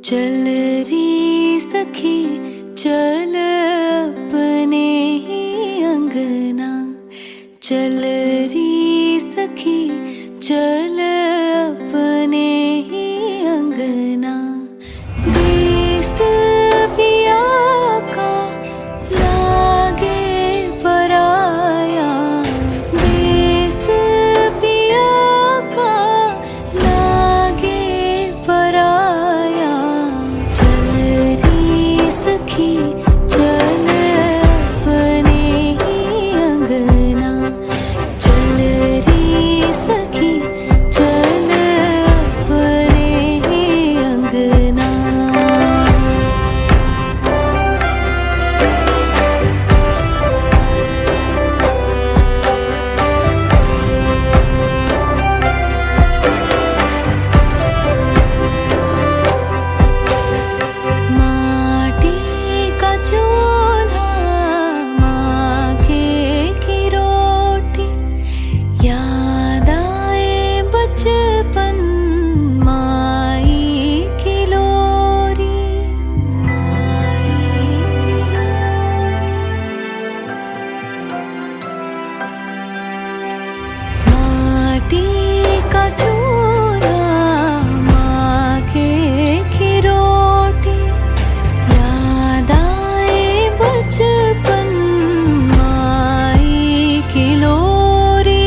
चल री सखी चल अपने ही अंगना, चल री सखी चल अपने ही अंगना। देश पिया का लागे पराया, देश पिया का लागे पराया। चल री सखी चल अपने ही अंगना, चल री सखी चल अपने ही अंगना। माटी का चूल्हा मांगे की रोटी, याद आए बचपन माई की लोरी, माई की लोरी। माटी का चूल्हा मांगे की रोटी, याद आए बचपन माई की लोरी।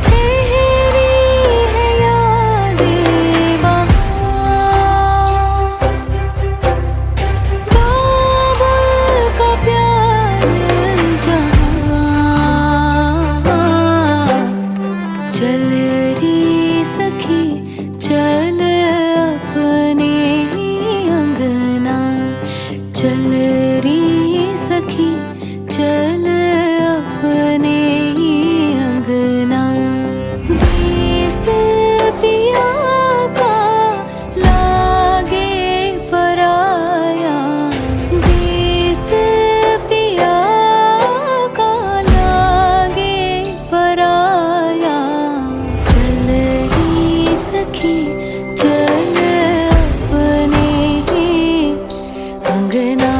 ठहरी है यादें वहाँ, बाबुल का प्यार जहाँ। चल री सखी चल अपने ही अंगना, चल री सखी चल अपने ही अंगना। देश पिया का लागे पराया, देश पिया का लागे पराया। चल री सखी चल अपने ही अंगना।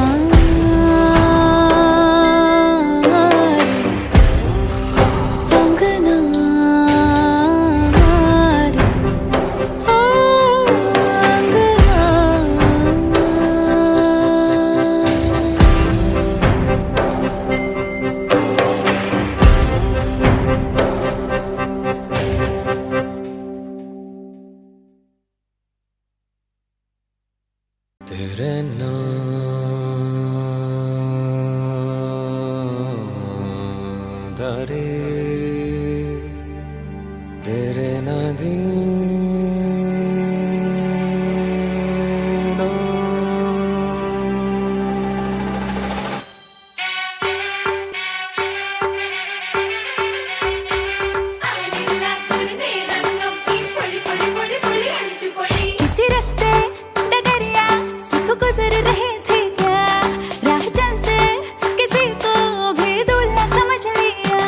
अंगना रे, तेरे नाम दारे तेरे नदीनो। किसी रास्ते डगरिया से तो गुजर रहे थे क्या, राह चलते किसी को भी दूल्हा समझ लिया।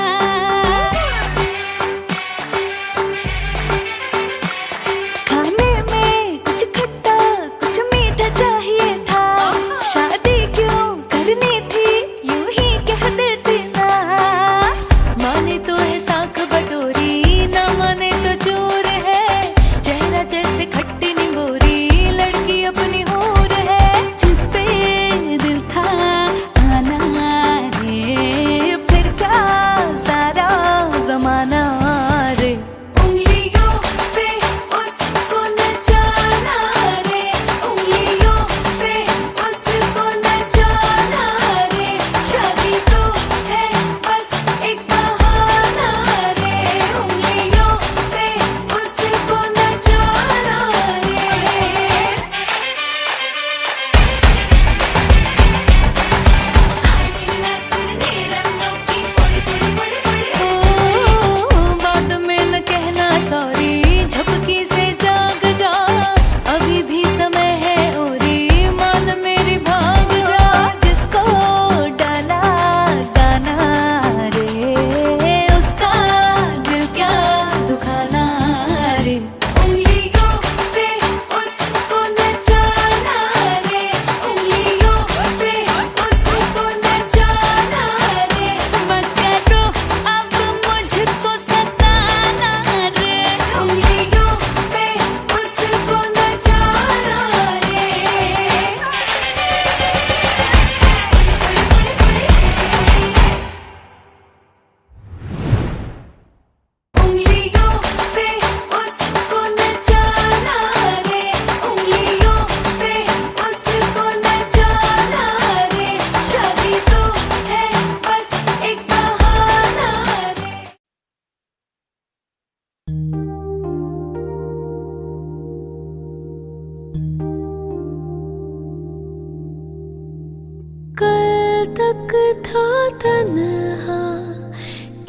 तन्हा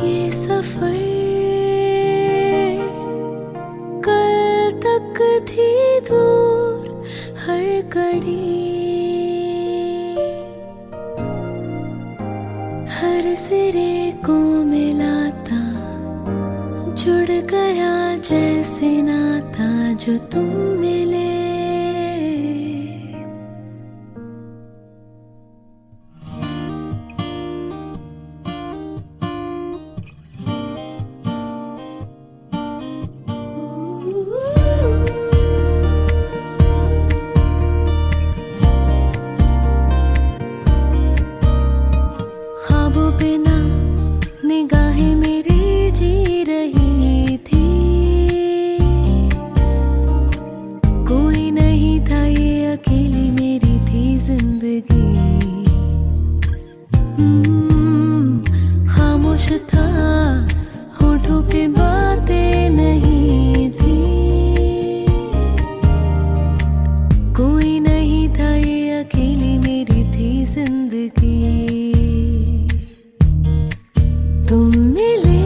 ये सफर कल तक थी दूर हर घड़ी, हर सिरे को मिलाता जुड़ गया जैसे नाता जो तुम मिले। ख्वाबों बिना निगाहें मेरी जी रही थी, कोई नहीं था ये अकेली मेरी थी जिंदगी। खामोश था होठों पे बातें नहीं थी, कोई नहीं था ये अकेली मेरी थी जिंदगी। तुम मिले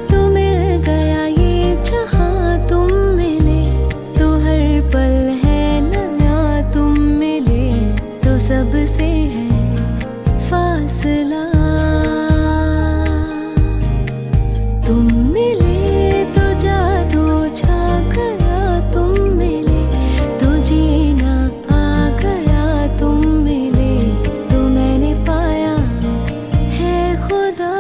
तो मिल गया ये जहां, तुम मिले तो हर पल है नया, तुम मिले तो सबसे है फासला। तुम मिले तो जादू छा गया, तुम मिले तो जीना आ गया, तुम मिले तो मैंने पाया है खुदा।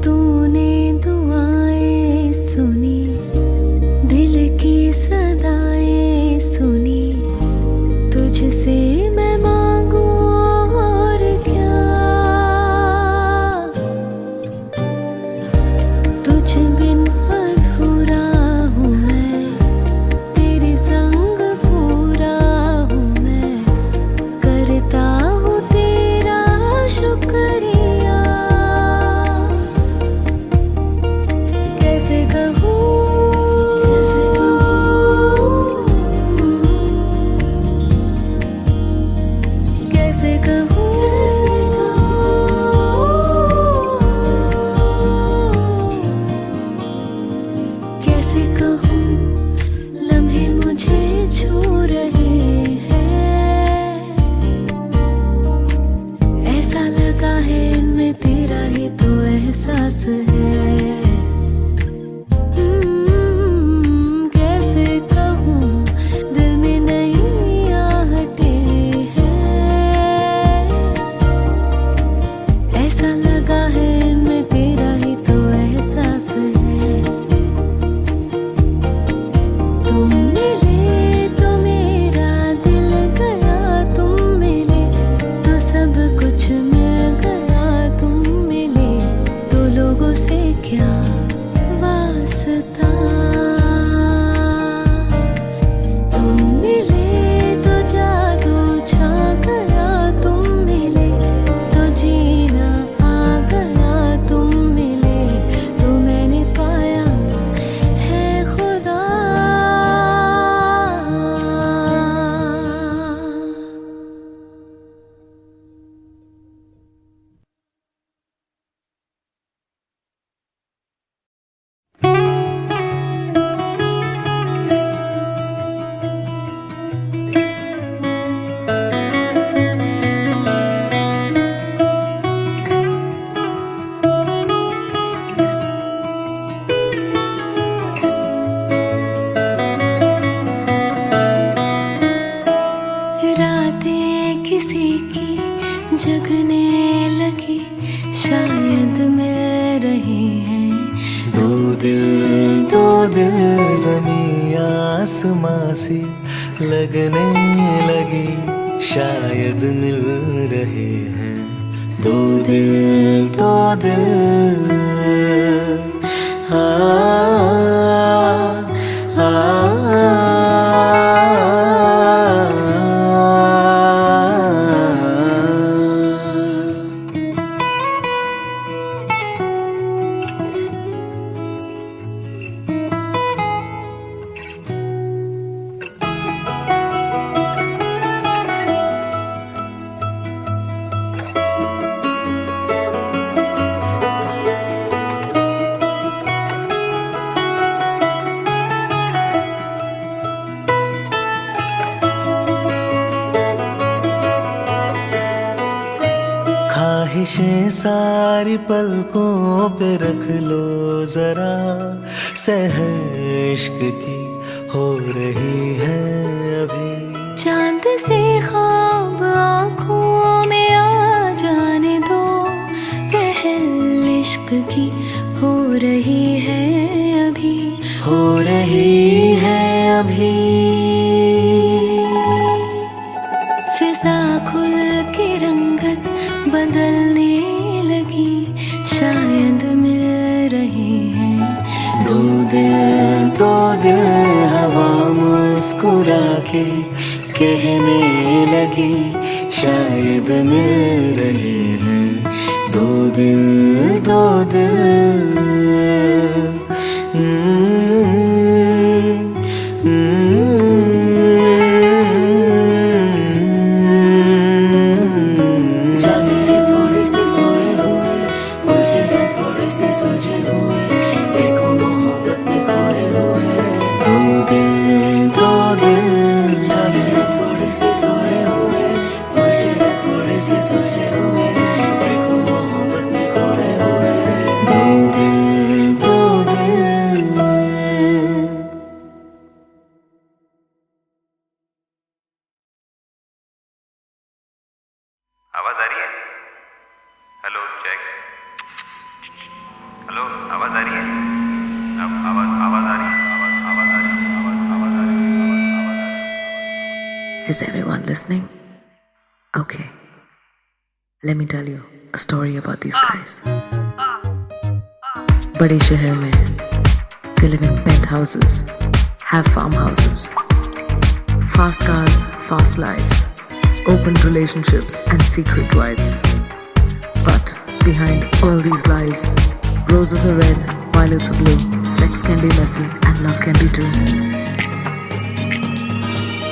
तूने दुआएं सुनी, दिल की सदाएं सुनी, तुझसे मैं मांगू और क्या। तुझ बिन अधूरा हूँ मैं, तेरे संग पूरा हूँ मैं, करता हूँ तेरा शुक्रिया। कैसे कहूँ कैसे कहूँ कैसे कहूँ लम्हे मुझे छू रहे हैं, ऐसा लगा है इनमें तेरा ही तो एहसास है। कैसे कहूँ दिल में नई आहटें हैं, ऐसा लगा है इनमें तेरा ही तो एहसास है। तुम मिले तो मेरा दिल गया, तुम मिले तो सब कुछ मिल गया, तुम मिले तो लोगों से क्या वास्ता। तुम मिले तो जादू छा गया, तुम मिले तो जीना आ गया, तुम मिले तो मैंने पाया है खुदा। रातें किसी की जगने लगी, शायद मिल रही हैं। दो दिल ज़मीं आसमां सी लगने लगी, शायद मिल रहे हैं। दो दिल आ, आ, आ, ख्वाहिशें सारी पलकों पे रख लो जरा, सहर इश्क की हो रही है अभी। चांद से ख्वाब आँखों में आ जाने दो, पहल इश्क की हो रही है अभी, हो रही है अभी। फिजा खुल के रंगत बदलने लगी, शायद मिल रहे हैं दो दिल हवा मुस्कुरा के कहने लगी, शायद मिल रहे हैं दो दिल। जागे थोड़ी सी सोए हुए, उलझे हैं थोड़े से सुलझे हुए, देखो मोहब्बत में खोए हुए दो दिल। जागे थोड़ी सी सोए हुए, उलझे हैं थोड़े से सुलझे हुए, देखो मोहब्बत में खोए हुए दो दिल। आवाज आ रही है? Hello check. हेलो आवाज आ रही है? आवाज आ रही है? आवाज आ रही है? आवाज आ रही है? Is everyone listening? Okay. Let me tell you a story about these guys. बड़े शहर में they live in penthouses, have farmhouses, fast cars, fast lives, open relationships and secret wives. But behind all these lies, roses are red, violets are blue, sex can be messy and love can be true.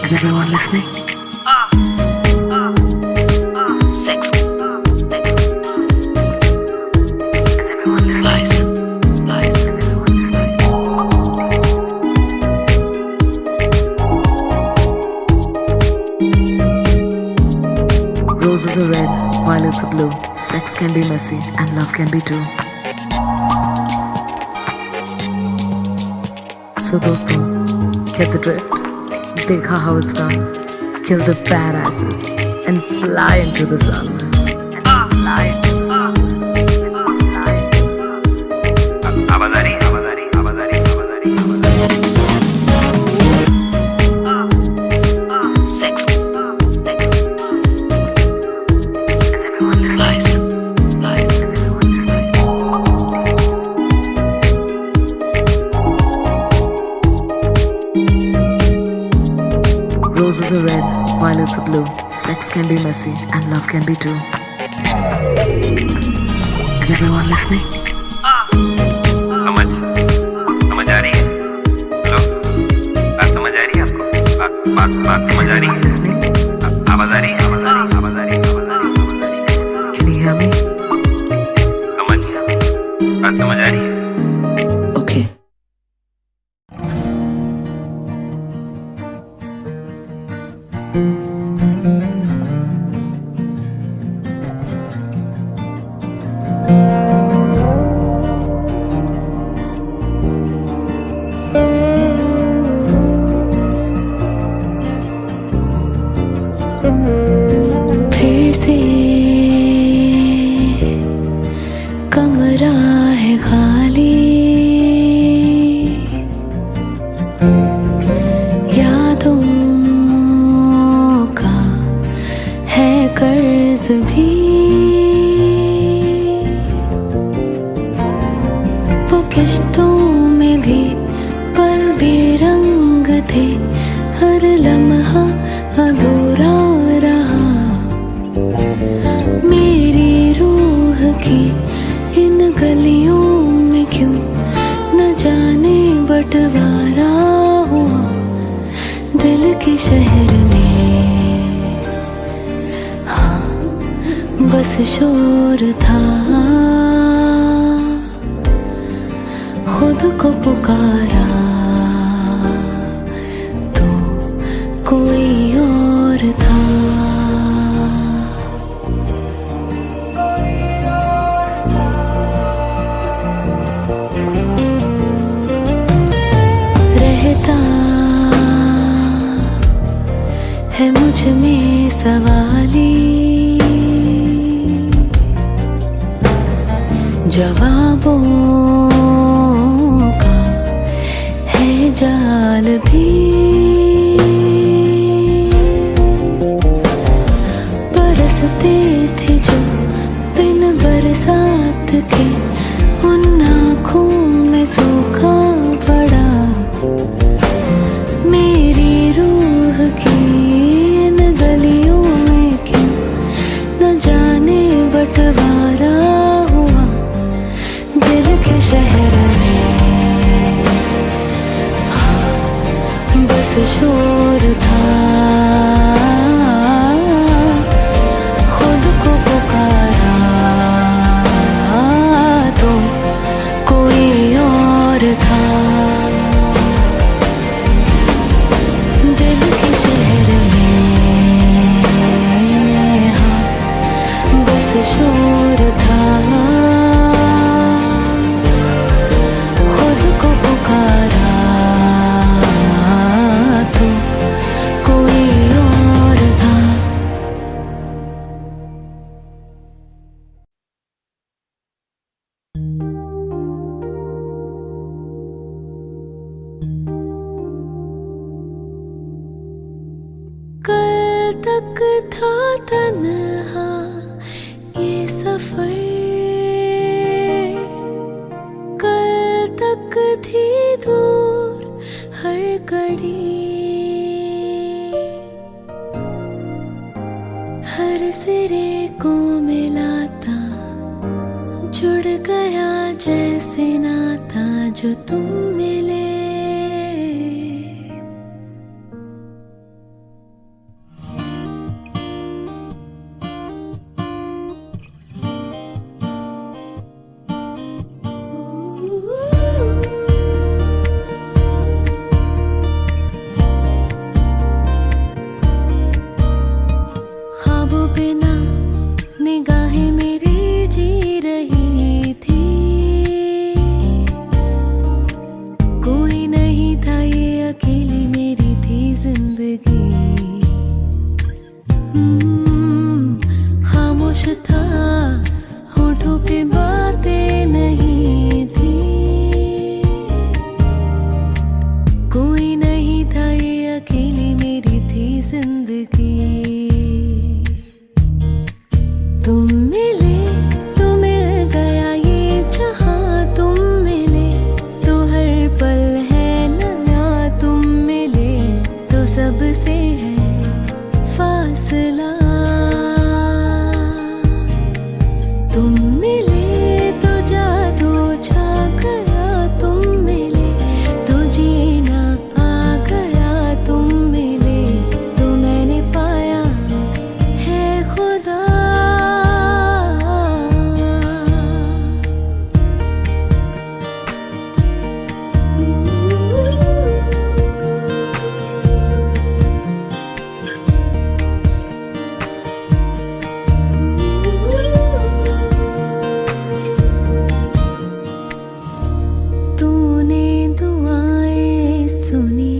Is everyone listening? Sex. Lies. Roses are red, violets are blue, sex can be messy and love can be true. So दोस्तों, get the drift. Dekha how it's done. Kill the badasses and fly into the sun. आवाज आ रही है? आवाज आ रही है? आवाज आ रही है? आवाज आ रही है? आवाज आ रही है? Sex. Lies. Roses are red, violets are blue, sex can be messy and love can be true. Is everyone listening? समझ आ रही है? हेलो बात समझ आ रही है आपको? बात समझ आ रही है? Listening? आवाज आ रही है? आवाज आ रही है? आवाज आ रही है? आवाज आ रही है? Can you hear me? बात समझ आ रही है? Okay. फिर से कमरा है खाली, यादों का है कर्ज भी, वो किश्तों में भी पल बेरंग थे, हर लम्हा अधूरा रहा। मेरी रूह की इन गलियों में क्यों न जाने बंटवारा हुआ, दिल के शहर में हाँ बस शोर था, खुद को पुकारा तो कोई और था। जवाबों का है जाल भी, बरसते थे जो बिन बरसात के, उन आँखों में सूखा पड़ा मेरी रूह की इन गलियों में क्यों न जाने बंटवारा हुआ दिल के शहर में। हाँ, बस शोर था, खुद को पुकारा तो कोई और था। दिल के शहर में हाँ, बस शोर था, खुद को पुकारा तो कोई और था। कल तक था तन्हा ये सफर, कल तक थी दूर हर घड़ी, हर सिरे को मिलाता जुड़ गया जैसे नाता जो तुम मिले। ख्वाबों बिना निगाहें मेरी जी रही थी, कोई नहीं था ये अकेली मेरी थी जिंदगी। खामोश था होठों पे बातें नहीं थी, कोई नहीं था ये अकेली मेरी थी जिंदगी। तुम मिले तो मिल गया ये जहां, तुम मिले तो हर पल है नया, तुम मिले तो सबसे है फासला। तुम मिले तो जादू छा गया, तुम मिले तो जीना आ गया, तुम मिले तो मैंने पाया है खुदा। तूने दुआएं सुनी,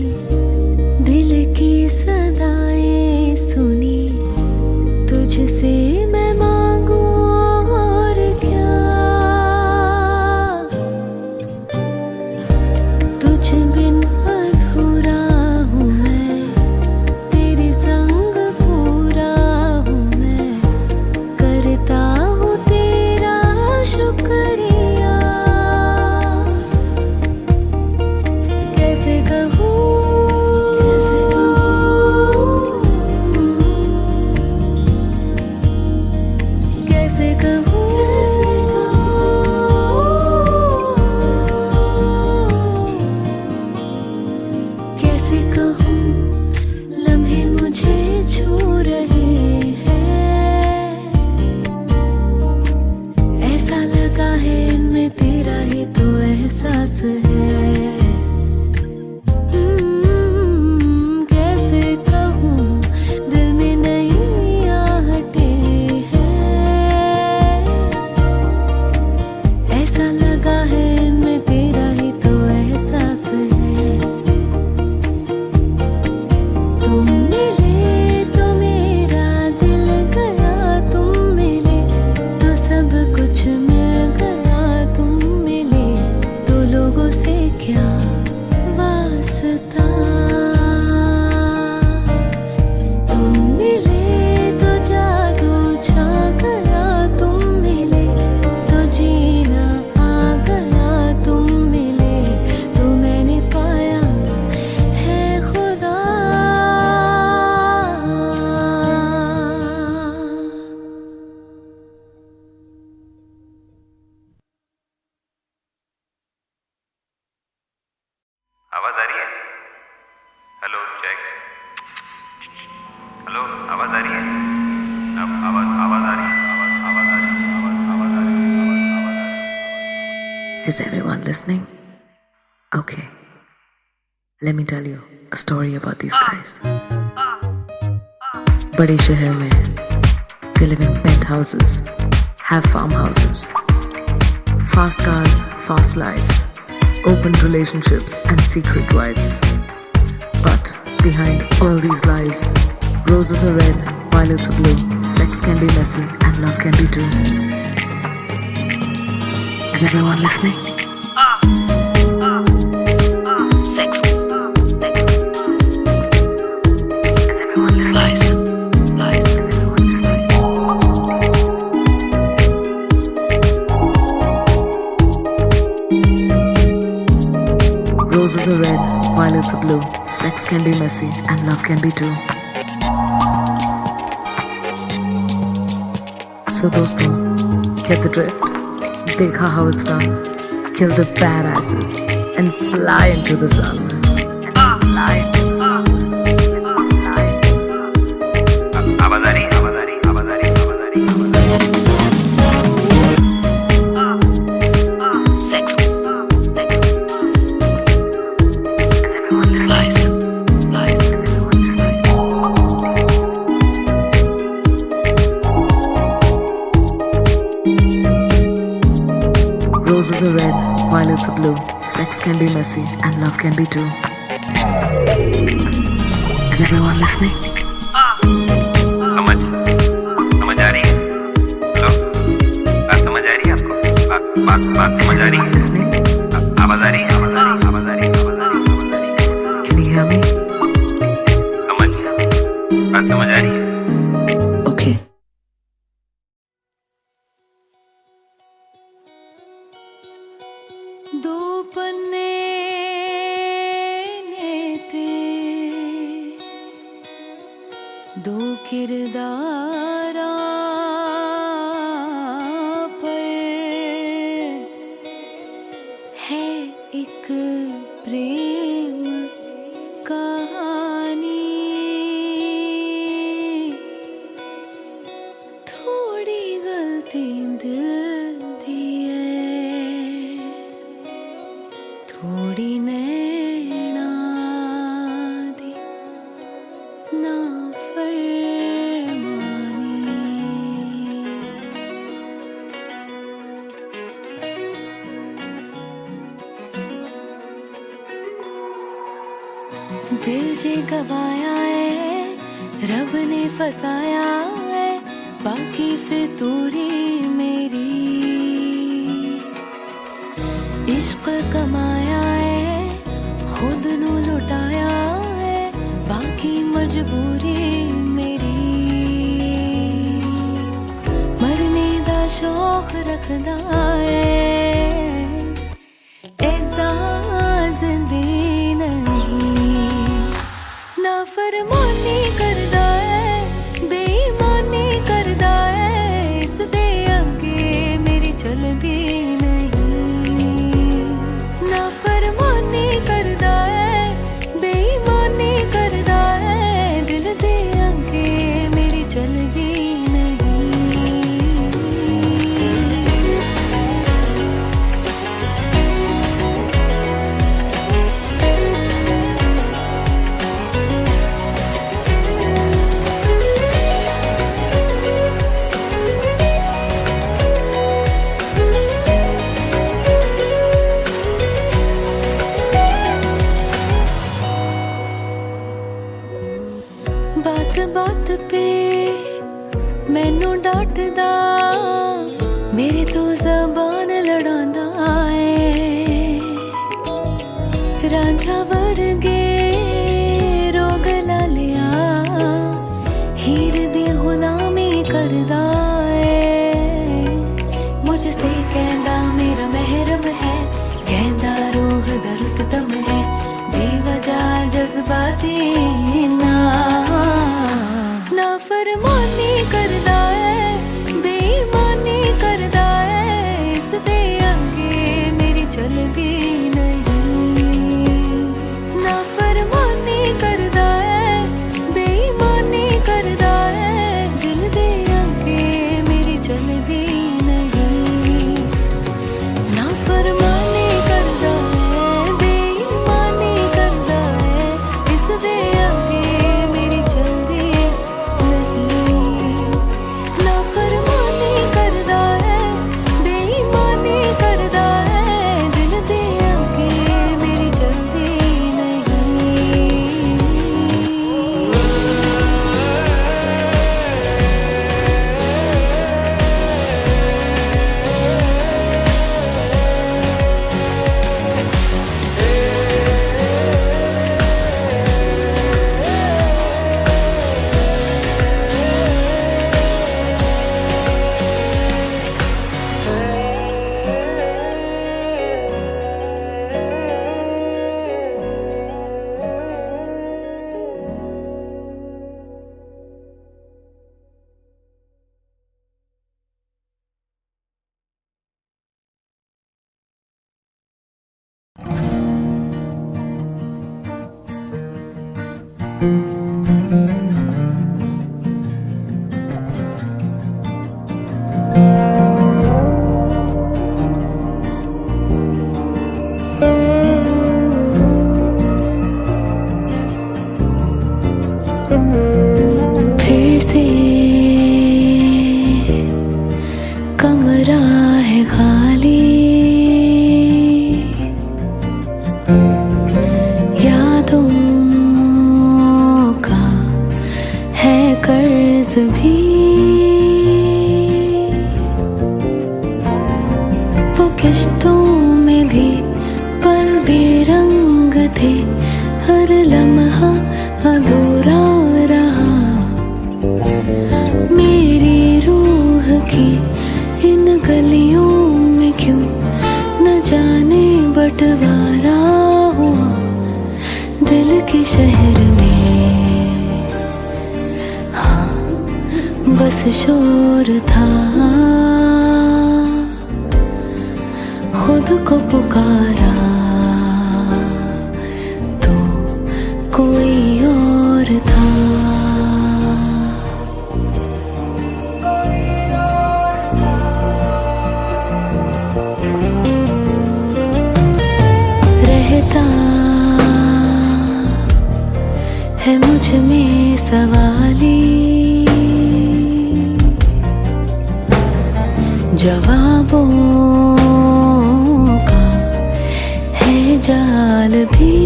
दिल की सदाएं सुनी, तुझसे मैं मांगू और क्या। तुझ बिन अधूरा हूँ मैं, तेरे संग पूरा हूँ मैं, करता हूँ तेरा शुक्रिया। कैसे कहूँ Is everyone listening? Okay. Let me tell you a story about these guys. बड़े शहर में they live in penthouses, have farmhouses, fast cars, fast lives, open relationships and secret wives. But behind all these lies, roses are red, violets are blue, sex can be messy and love can be too. Is everyone listening? Sex. Lies. Roses are red, violets are blue, sex can be messy and love can be too. So doston, get the drift. Dekha how it's done. Kill the badasses and fly into the sun. Roses are red, violets are blue, sex can be messy and love can be too. Is everyone listening? समझ आ रही है? Hello, बात समझ आ रही है आपको? बात समझ आ रही है? Listening? आवाज आ रही है? आवाज आ रही है? Can you hear me? बात समझ आ रही है? Okay. दो पन्ने ने ते दो किरदारा पर है एक प्रेम कहानी। थोड़ी गलती दिल दी है, थोड़ी नैना दी नाफरमानी। दिल जे गवाया है, रब ने फसाया है, बाकी फितूरी मेरी। इश्क कमाया है, खुद नू लुटाया है, बाकी मजबूरी मेरी। मरने दा शौक रखदा है, ऐदा जिंदगी नहीं। नाफरमानी करदा है, बेईमानी करदा है, इस दे अगे मेरी चलदी फिर से कमरा है खाली, यादों का है कर्ज भी। वो किश्तों में भी पल बेरंग थे, हर लम्हा अधूरा रहा। मेरी रूह की इन गलियों में क्यों न जाने बंटवारा हुआ। दिल के शहर में हाँ बस शोर था, खुद को पुकारा तो कोई और था। रहता है मुझ में सवाली, जवाबों का है जाल भी।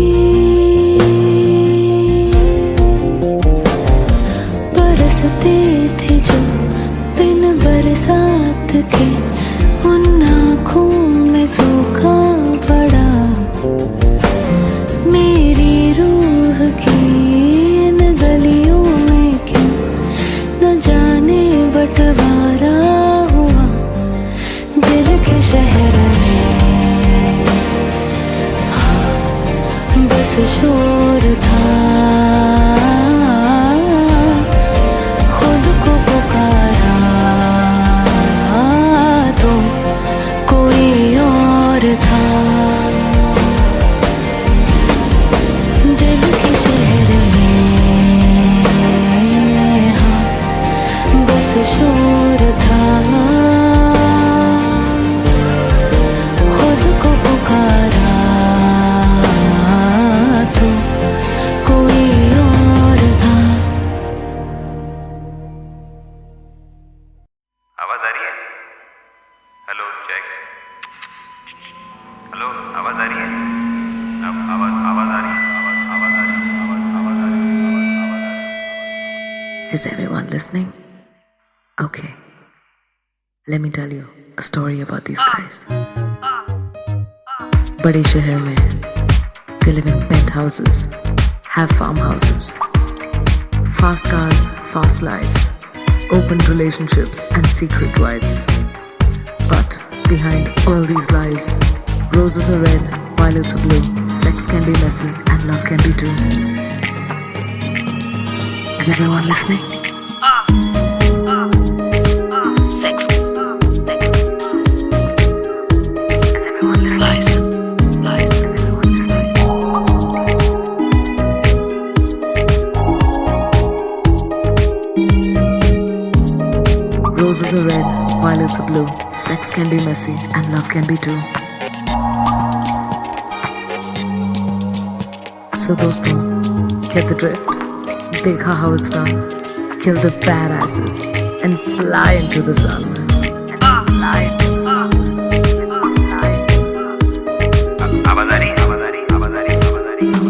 बरसते थे जो बिन बरसात के, उन आँखों में सूखा पड़ा। मेरी रूह की इन गलियों में क्यों न जाने बंटवारा हुआ। दिल के शहर में हाँ बस शोर था, खुद को पुकारा तो कोई और था। दिल के शहर में हाँ बस शोर था, खुद को पुकारा तो कोई और था। आवाज आ रही है? Hello check. हेलो आवाज आ रही है? आवाज आ रही है? आवाज आ रही है? आवाज आ रही है? Is everyone listening? Okay. Let me tell you a story about these guys. बड़े शहर में they live in penthouses, have farmhouses, fast cars, fast lives, open relationships and secret wives. But behind all these lies, roses are red, violets are blue, sex can be messy and love can be true. Is everyone listening? Roses are red, violets are blue, sex can be messy and love can be true. So दोस्तों, get the drift? देखा how it's done? Kill the badasses and fly into the sun. आवाज आ रही है? आवाज आ रही है? आवाज आ रही है? आवाज आ रही है? आवाज आ रही है?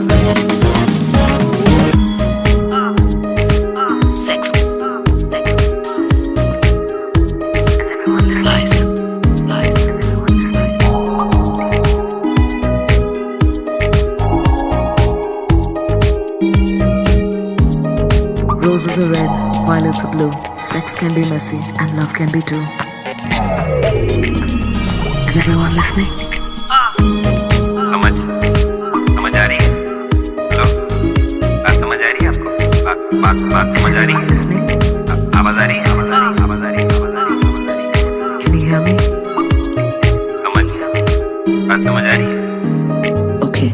Roses are red, violets are blue, sex can be messy and love can be true. Is everyone listening? समझ आ रही है? हेलो बात समझ आ रही है आपको? बात समझ आ रही है? Listening? आवाज आ रही है? आवाज आ रही है? आवाज आ रही है? आवाज आ रही है? Can you hear me? बात समझ आ रही है? Okay.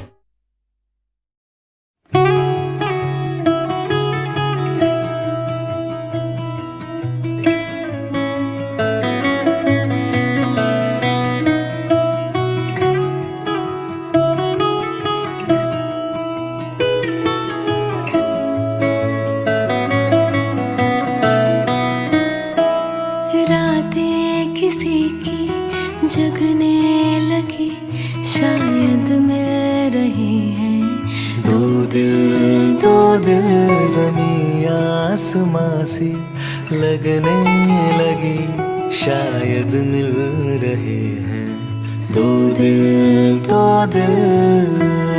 सी लगने लगी, शायद मिल रहे हैं दो दिल दो दिल।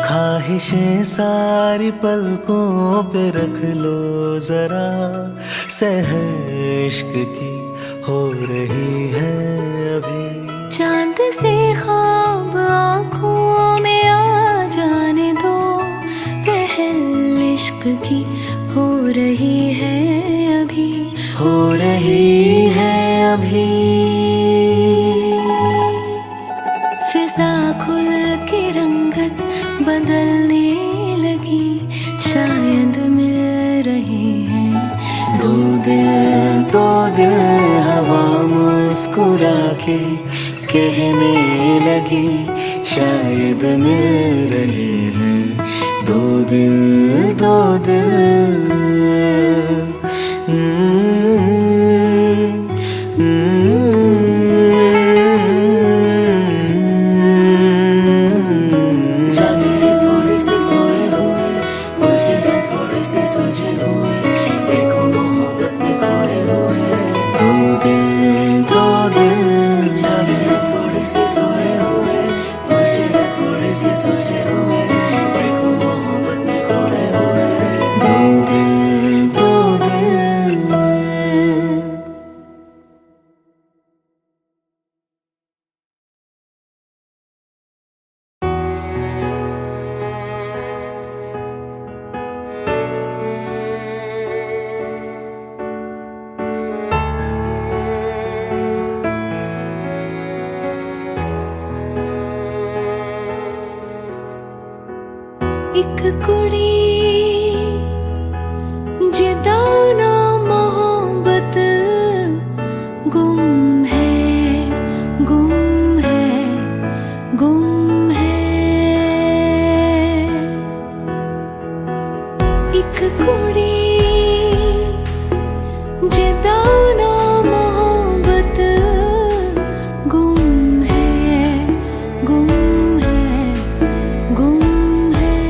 ख्वाहिशें सारी पलकों पे रख लो जरा, सहर इश्क की हो रही है अभी। चांद से ख्वाब आँखों में आ जाने दो, पहल इश्क की हो रही है अभी, हो रही है अभी। फिजा खुल के रंगत बदलने लगी, शायद मिल रहे हैं दो दिल दो दिल। हवा मुस्कुरा के कहने लगी, शायद मिल रहे हैं दो दिल दो दिल। एक कुड़ी जिदा ना मोहब्बत गुम है गुम है गुम है। एक कुड़ी जिदा ना मोहब्बत गुम है गुम है गुम है।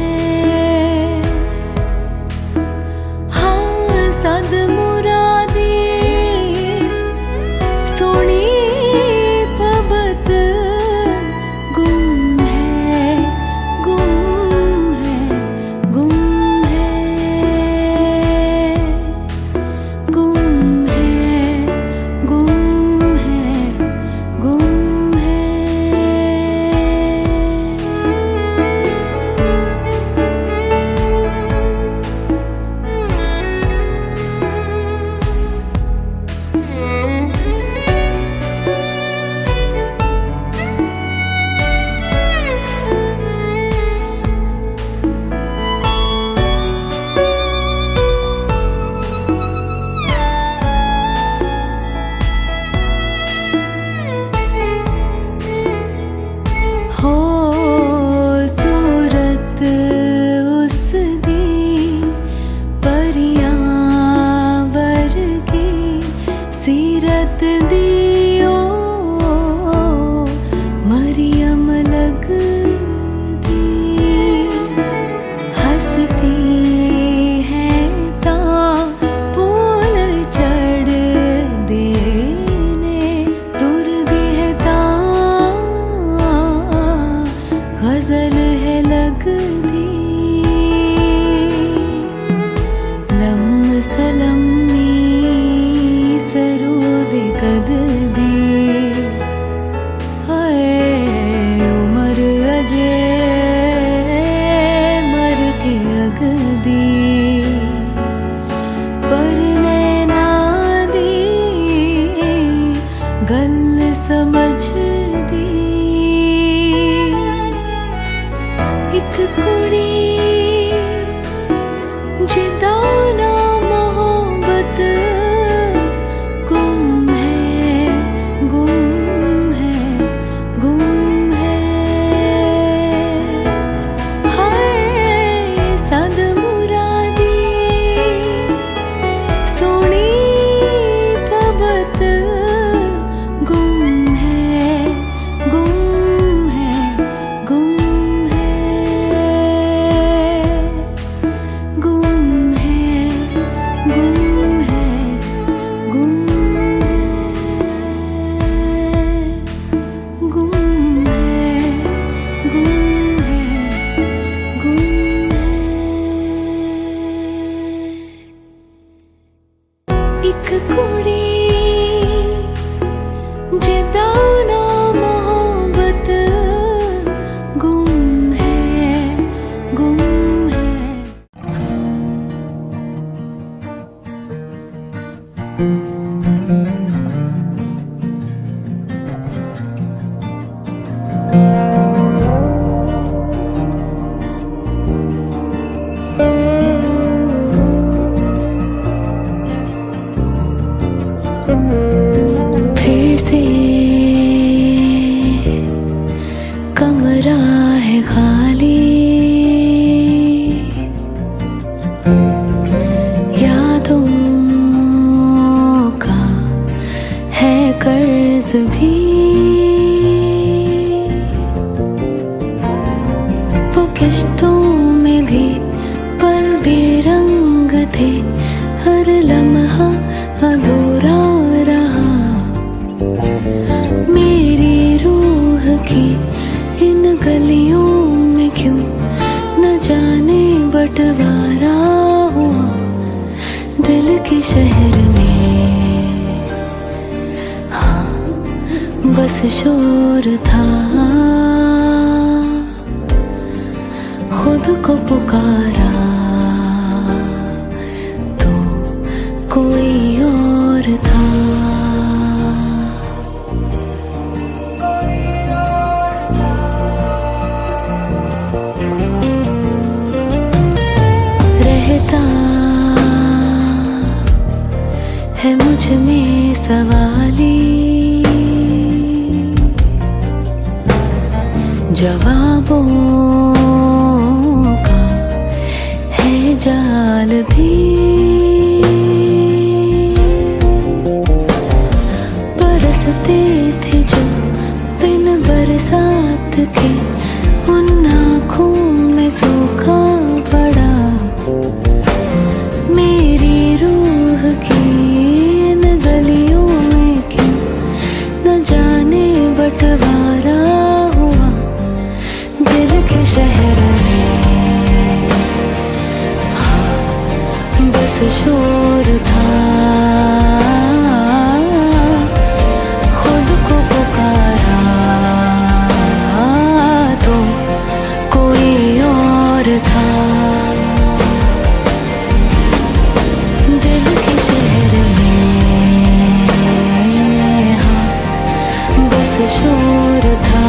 और था, खुद को पुकारा तो कोई और था। रहता है मुझ में सवाली, जवाबों का है जाल भी। बरसते थे जो बिन बरसात के, उन आँखों में सूखा पड़ा मेरी रूह की इन गलियों में क्यों न जाने बंटवारा हुआ दिल के शहर में। हाँ, बस शोर था, खुद को पुकारा तो कोई और था। दिल के शहर में हाँ, बस शोर था।